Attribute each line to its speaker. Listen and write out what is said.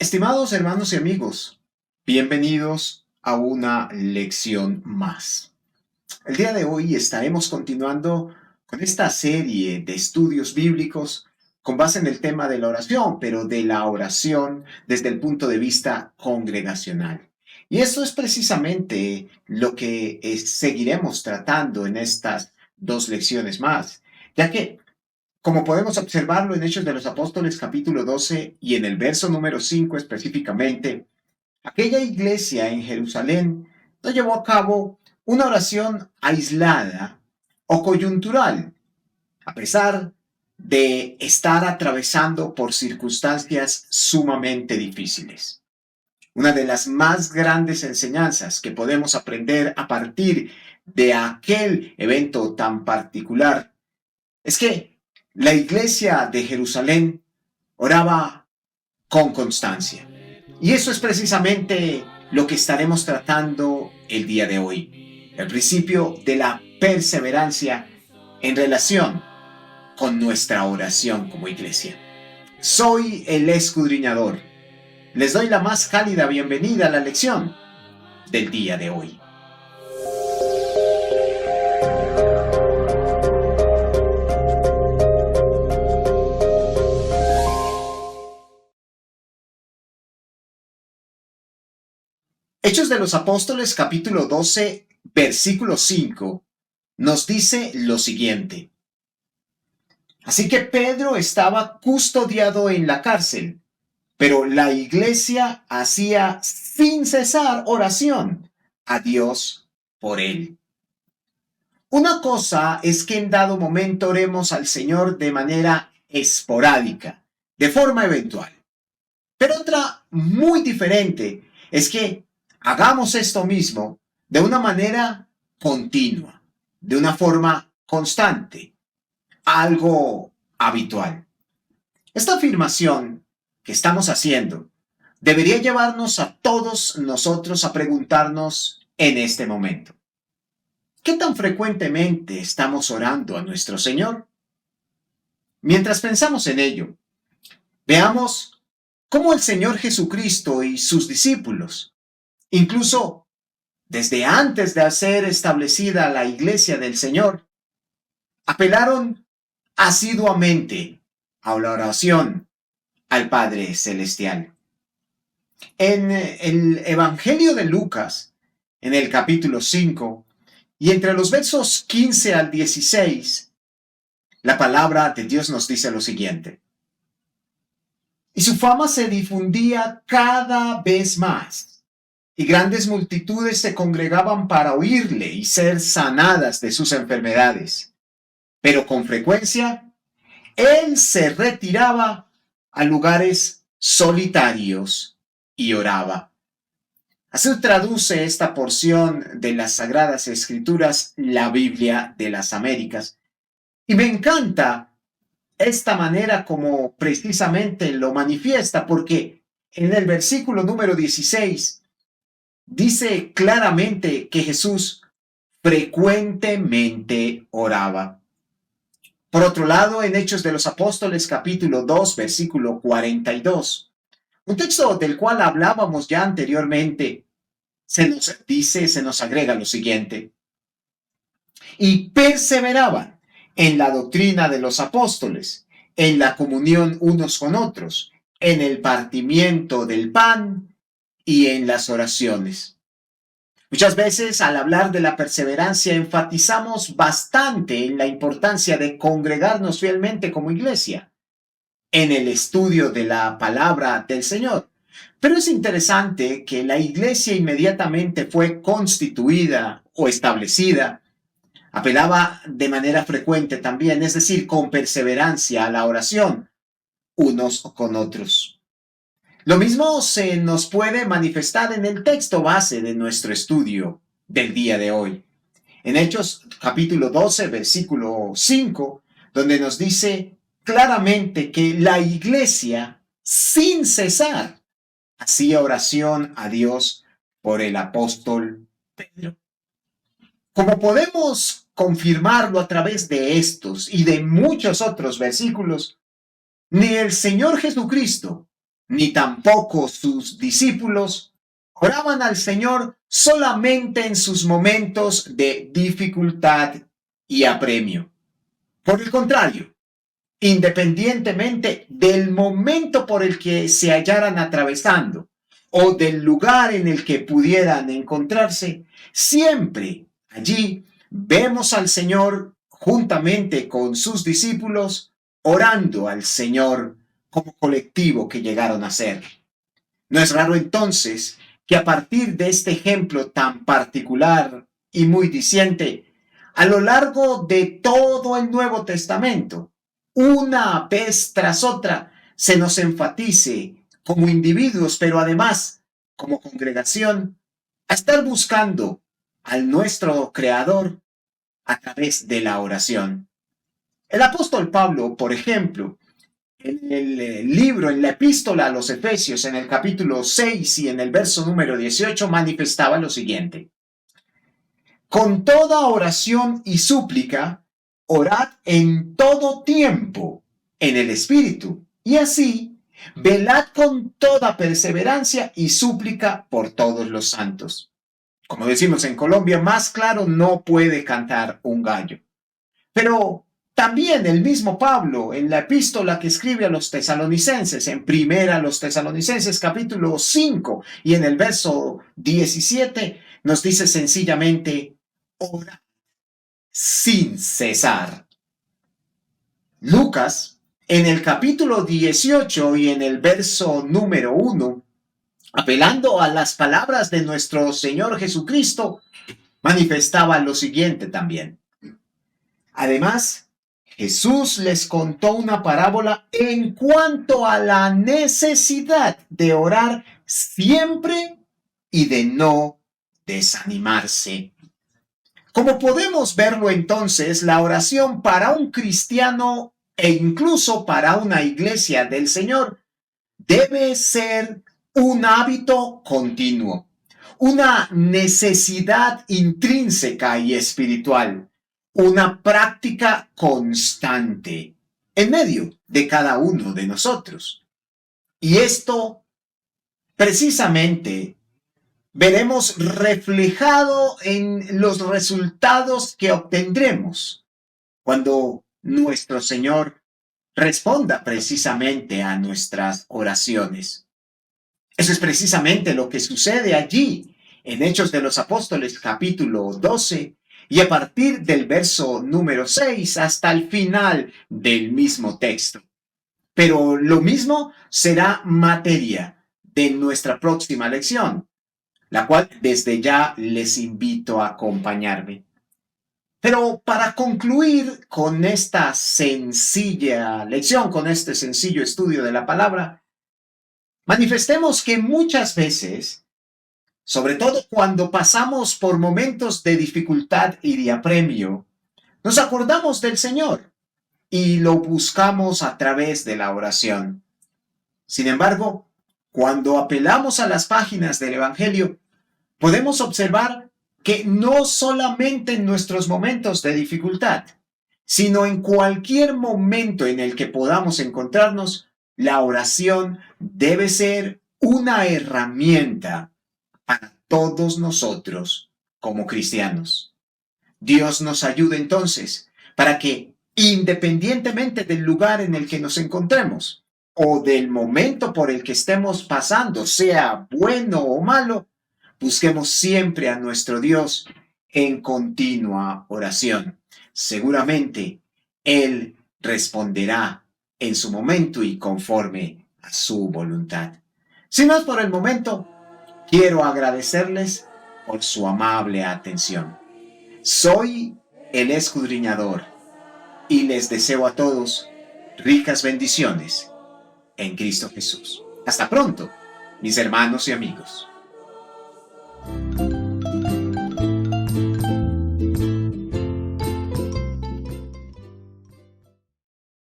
Speaker 1: Estimados hermanos y amigos, bienvenidos a una lección más. El día de hoy estaremos continuando con esta serie de estudios bíblicos con base en el tema de la oración, pero de la oración desde el punto de vista congregacional. Y esto es precisamente lo que seguiremos tratando en estas dos lecciones más, ya que como podemos observarlo en Hechos de los Apóstoles capítulo 12 y en el verso número 5 específicamente, aquella iglesia en Jerusalén no llevó a cabo una oración aislada o coyuntural, a pesar de estar atravesando por circunstancias sumamente difíciles. Una de las más grandes enseñanzas que podemos aprender a partir de aquel evento tan particular es que la iglesia de Jerusalén oraba con constancia. Y eso es precisamente lo que estaremos tratando el día de hoy. El principio de la perseverancia en relación con nuestra oración como iglesia. Soy el escudriñador. Les doy la más cálida bienvenida a la lección del día de hoy. Hechos de los Apóstoles capítulo 12, versículo 5, nos dice lo siguiente. Así que Pedro estaba custodiado en la cárcel, pero la iglesia hacía sin cesar oración a Dios por él. Una cosa es que en dado momento oremos al Señor de manera esporádica, de forma eventual. Pero otra muy diferente es que hagamos esto mismo de una manera continua, de una forma constante, algo habitual. Esta afirmación que estamos haciendo debería llevarnos a todos nosotros a preguntarnos en este momento: ¿qué tan frecuentemente estamos orando a nuestro Señor? Mientras pensamos en ello, veamos cómo el Señor Jesucristo y sus discípulos, incluso desde antes de ser establecida la iglesia del Señor, apelaron asiduamente a la oración al Padre Celestial. En el Evangelio de Lucas, en el capítulo 5, y entre los versos 15 al 16, la palabra de Dios nos dice lo siguiente. Y su fama se difundía cada vez más, y grandes multitudes se congregaban para oírle y ser sanadas de sus enfermedades. Pero con frecuencia, él se retiraba a lugares solitarios y oraba. Así traduce esta porción de las Sagradas Escrituras la Biblia de las Américas. Y me encanta esta manera como precisamente lo manifiesta, porque en el versículo número 16 dice claramente que Jesús frecuentemente oraba. Por otro lado, en Hechos de los Apóstoles capítulo 2, versículo 42, un texto del cual hablábamos ya anteriormente, se nos agrega lo siguiente. Y perseveraban en la doctrina de los apóstoles, en la comunión unos con otros, en el partimiento del pan y en las oraciones. Muchas veces al hablar de la perseverancia enfatizamos bastante en la importancia de congregarnos fielmente como iglesia, en el estudio de la palabra del Señor. Pero es interesante que la iglesia inmediatamente fue constituida o establecida, apelaba de manera frecuente también, es decir, con perseverancia a la oración, unos con otros. Lo mismo se nos puede manifestar en el texto base de nuestro estudio del día de hoy. En Hechos capítulo 12, versículo 5, donde nos dice claramente que la iglesia, sin cesar, hacía oración a Dios por el apóstol Pedro. Como podemos confirmarlo a través de estos y de muchos otros versículos, ni el Señor Jesucristo ni tampoco sus discípulos oraban al Señor solamente en sus momentos de dificultad y apremio. Por el contrario, independientemente del momento por el que se hallaran atravesando o del lugar en el que pudieran encontrarse, siempre allí vemos al Señor juntamente con sus discípulos orando al Señor como colectivo que llegaron a ser. No es raro entonces que a partir de este ejemplo tan particular y muy diciente, a lo largo de todo el Nuevo Testamento, una vez tras otra, se nos enfatice como individuos, pero además como congregación, a estar buscando al nuestro Creador a través de la oración. El apóstol Pablo, por ejemplo, en el libro, en la epístola a los Efesios, en el capítulo 6 y en el verso número 18, manifestaba lo siguiente: con toda oración y súplica, orad en todo tiempo en el Espíritu, y así velad con toda perseverancia y súplica por todos los santos. Como decimos en Colombia, más claro no puede cantar un gallo. Pero también el mismo Pablo, en la epístola que escribe a los tesalonicenses, en primera a los tesalonicenses capítulo 5 y en el verso 17, nos dice sencillamente: ora sin cesar. Lucas, en el capítulo 18 y en el verso número 1, apelando a las palabras de nuestro Señor Jesucristo, manifestaba lo siguiente también. Además, Jesús les contó una parábola en cuanto a la necesidad de orar siempre y de no desanimarse. Como podemos verlo entonces, la oración para un cristiano e incluso para una iglesia del Señor debe ser un hábito continuo, una necesidad intrínseca y espiritual, una práctica constante en medio de cada uno de nosotros. Y esto precisamente veremos reflejado en los resultados que obtendremos cuando nuestro Señor responda precisamente a nuestras oraciones. Eso es precisamente lo que sucede allí en Hechos de los Apóstoles capítulo 12 y a partir del verso número 6 hasta el final del mismo texto. Pero lo mismo será materia de nuestra próxima lección, la cual desde ya les invito a acompañarme. Pero para concluir con esta sencilla lección, con este sencillo estudio de la palabra, manifestemos que muchas veces, sobre todo cuando pasamos por momentos de dificultad y de apremio, nos acordamos del Señor y lo buscamos a través de la oración. Sin embargo, cuando apelamos a las páginas del Evangelio, podemos observar que no solamente en nuestros momentos de dificultad, sino en cualquier momento en el que podamos encontrarnos, la oración debe ser una herramienta para todos nosotros como cristianos. Dios nos ayude entonces para que, independientemente del lugar en el que nos encontremos o del momento por el que estemos pasando, sea bueno o malo, busquemos siempre a nuestro Dios en continua oración. Seguramente Él responderá en su momento y conforme a su voluntad. Sin más por el momento, quiero agradecerles por su amable atención. Soy el escudriñador y les deseo a todos ricas bendiciones en Cristo Jesús. Hasta pronto, mis hermanos y amigos.